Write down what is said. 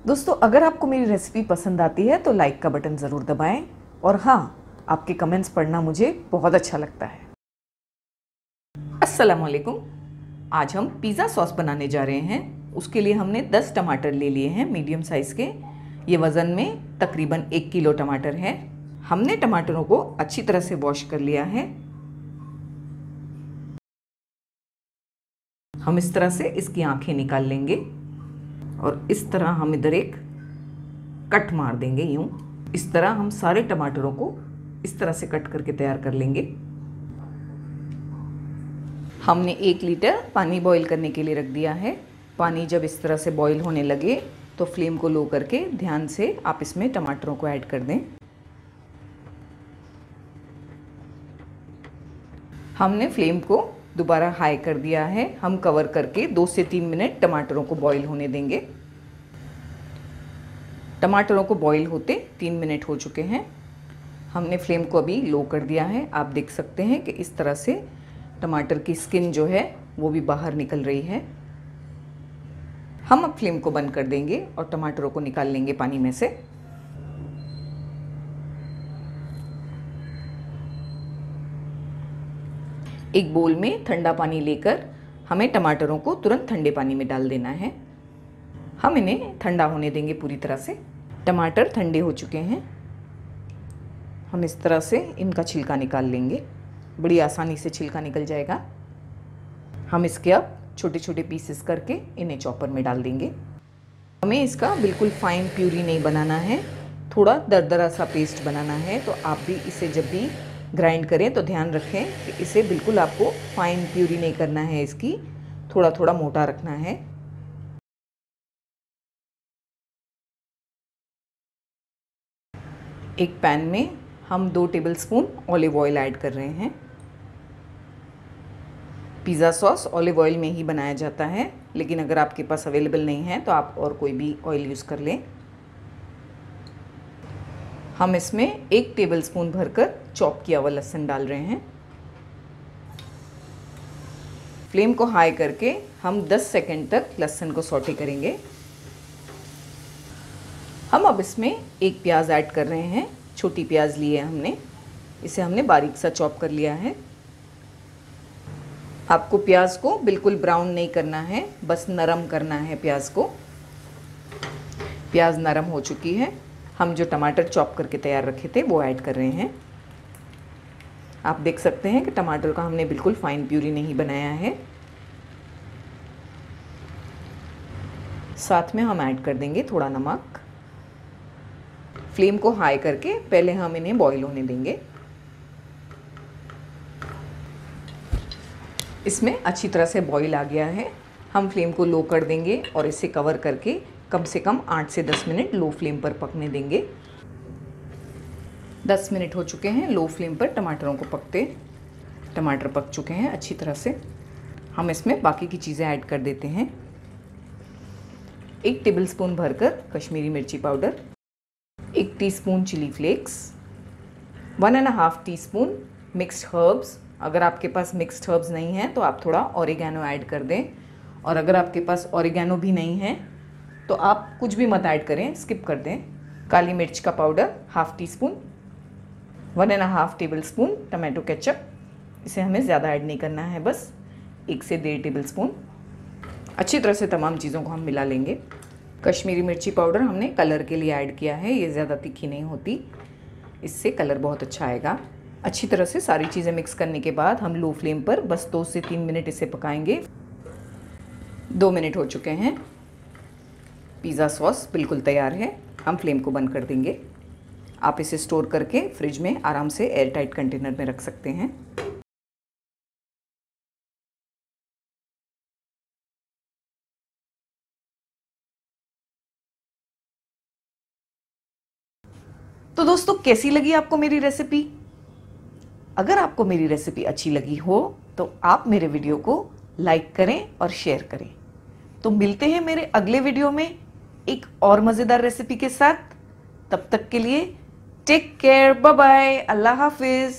दोस्तों, अगर आपको मेरी रेसिपी पसंद आती है तो लाइक का बटन ज़रूर दबाएं और हाँ, आपके कमेंट्स पढ़ना मुझे बहुत अच्छा लगता है। अस्सलाम वालेकुम। आज हम पिज़्ज़ा सॉस बनाने जा रहे हैं। उसके लिए हमने 10 टमाटर ले लिए हैं मीडियम साइज़ के। ये वज़न में तकरीबन 1 किलो टमाटर है। हमने टमाटरों को अच्छी तरह से वॉश कर लिया है। हम इस तरह से इसकी आंखें निकाल लेंगे और इस तरह हम इधर एक कट मार देंगे। यूं इस तरह हम सारे टमाटरों को इस तरह से कट करके तैयार कर लेंगे। हमने 1 लीटर पानी बॉईल करने के लिए रख दिया है। पानी जब इस तरह से बॉईल होने लगे तो फ्लेम को लो करके ध्यान से आप इसमें टमाटरों को ऐड कर दें। हमने फ्लेम को दोबारा हाई कर दिया है। हम कवर करके 2 से 3 मिनट टमाटरों को बॉईल होने देंगे। टमाटरों को बॉईल होते 3 मिनट हो चुके हैं। हमने फ्लेम को अभी लो कर दिया है। आप देख सकते हैं कि इस तरह से टमाटर की स्किन जो है वो भी बाहर निकल रही है। हम अब फ्लेम को बंद कर देंगे और टमाटरों को निकाल लेंगे पानी में से। एक बोल में ठंडा पानी लेकर हमें टमाटरों को तुरंत ठंडे पानी में डाल देना है। हम इन्हें ठंडा होने देंगे पूरी तरह से। टमाटर ठंडे हो चुके हैं। हम इस तरह से इनका छिलका निकाल लेंगे। बड़ी आसानी से छिलका निकल जाएगा। हम इसके अब छोटे छोटे पीसेस करके इन्हें चॉपर में डाल देंगे। हमें इसका बिल्कुल फाइन प्यूरी नहीं बनाना है, थोड़ा दरदरा सा पेस्ट बनाना है। तो आप भी इसे जब भी ग्राइंड करें तो ध्यान रखें कि इसे बिल्कुल आपको फाइन प्यूरी नहीं करना है, इसकी थोड़ा थोड़ा मोटा रखना है। एक पैन में हम 2 टेबलस्पून ऑलिव ऑयल ऐड कर रहे हैं। पिज़्ज़ा सॉस ऑलिव ऑयल में ही बनाया जाता है, लेकिन अगर आपके पास अवेलेबल नहीं है तो आप और कोई भी ऑयल यूज़ कर लें। हम इसमें 1 टेबलस्पून भरकर चॉप किया हुआ लहसुन डाल रहे हैं। फ्लेम को हाई करके हम 10 सेकंड तक लहसुन को सौटे करेंगे। हम अब इसमें 1 प्याज ऐड कर रहे हैं। छोटी प्याज ली है हमने, इसे हमने बारीक सा चॉप कर लिया है। आपको प्याज को बिल्कुल ब्राउन नहीं करना है, बस नरम करना है प्याज को। प्याज नरम हो चुकी है। हम जो टमाटर चॉप करके तैयार रखे थे वो ऐड कर रहे हैं। आप देख सकते हैं कि टमाटर का हमने बिल्कुल फाइन प्यूरी नहीं बनाया है। साथ में हम ऐड कर देंगे थोड़ा नमक। फ्लेम को हाई करके पहले हम इन्हें बॉईल होने देंगे। इसमें अच्छी तरह से बॉईल आ गया है। हम फ्लेम को लो कर देंगे और इसे कवर करके कम से कम 8 से 10 मिनट लो फ्लेम पर पकने देंगे। 10 मिनट हो चुके हैं लो फ्लेम पर टमाटरों को पकते। टमाटर पक चुके हैं अच्छी तरह से। हम इसमें बाकी की चीज़ें ऐड कर देते हैं। 1 टेबलस्पून भरकर कश्मीरी मिर्ची powder, 1 teaspoon chilli flakes, 1.5 teaspoon mixed herbs. अगर आपके पास मिक्स्ड हर्ब्स नहीं है तो आप थोड़ा ऑरिगेनो ऐड कर दें, और अगर आपके पास ऑरिगेनो भी नहीं है तो आप कुछ भी मत ऐड करें, स्किप कर दें। काली मिर्च का powder 1/2 teaspoon, 1.5 tablespoon tomato ketchup. इसे हमें ज़्यादा ऐड नहीं करना है, बस 1 से 1.5 टेबलस्पून। अच्छी तरह से तमाम चीज़ों को हम मिला लेंगे। कश्मीरी मिर्ची पाउडर हमने कलर के लिए ऐड किया है, ये ज़्यादा तीखी नहीं होती, इससे कलर बहुत अच्छा आएगा। अच्छी तरह से सारी चीज़ें मिक्स करने के बाद हम लो फ्लेम पर बस 2 से 3 मिनट इसे पकाएंगे। 2 मिनट हो चुके हैं। पिज़्ज़ा सॉस बिल्कुल तैयार है। हम फ्लेम को बंद कर देंगे। आप इसे स्टोर करके फ्रिज में आराम से एयर टाइट कंटेनर में रख सकते हैं। तो दोस्तों, कैसी लगी आपको मेरी रेसिपी? अगर आपको मेरी रेसिपी अच्छी लगी हो तो आप मेरे वीडियो को लाइक करें और शेयर करें। तो मिलते हैं मेरे अगले वीडियो में एक और मज़ेदार रेसिपी के साथ। तब तक के लिए टेक केयर, बाय बाय, अल्लाह हाफिज़।